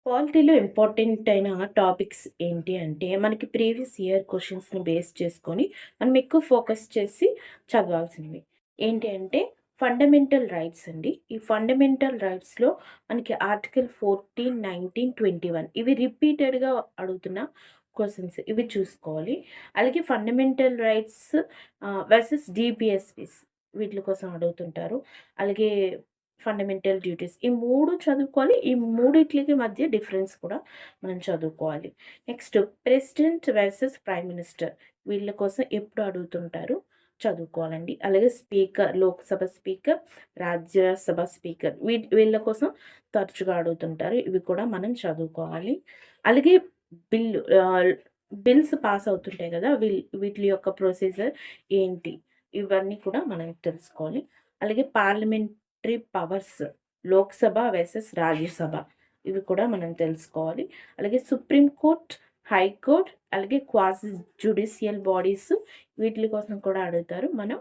పాలిటీలో important అయిన topics ఏంటి అంటే, మనకి ప్రీవియస్ ఇయర్ క్వెషన్స్‌ని బేస్ చేసుకొని, మనం ఎక్కువ ఫోకస్ చేసి చదవాల్సినవి. ఏంటి అంటే, ఫండమెంటల్ రైట్స్ అండి. ఈ ఫండమెంటల్ రైట్స్‌లో మనకి ఆర్టికల్ 14, 19, 21 ఇవి రిపీటెడ్‌గా అడుగుతున్న క్వెషన్స్. ఇవి చూసుకోవాలి. అలాగే ఫండమెంటల్ రైట్స్ వర్సెస్ డీపీఎస్‌పీస్ వీట్లి కోసం అడుగుతుంటారు. అలాగే ఫండమెంటల్ డ్యూటీస్. ఈ 3 చదువుకోవాలి. ఈ మూడిట్లికి మధ్య డిఫరెన్స్ కూడా మనం చదువుకోవాలి. Next president versus prime minister వీళ్ళ కోసం ఎప్పుడు అడుగుతుంటారు చదువుకోవాలండి. అలాగే speaker, Lok Sabha speaker, Rajya Sabha speaker వీళ్ళ కోసం తరచుగా అడుగుతుంటారు. ఇవి కూడా మనం చదువుకోవాలి. అలాగే బిల్లు బిల్స్ పాస్ అవుతుంటాయి గదా! వీటిలి యొక్క ప్రొసీజర్ ఏంటి? ఇవన్నీ కూడా మనం తెలుసుకోవాలి. అలాగే parliamentary powers Lok Sabha versus Rajya Sabha ఇవి కూడా మనం తెలుసుకోవాలి. అలాగే సుప్రీం కోర్ట్, హైకోర్ట్ అలాగే క్వాసీ జ్యుడిషియల్ బాడీస్ వీటిలి కోసం కూడా అడుగుతారు. మనం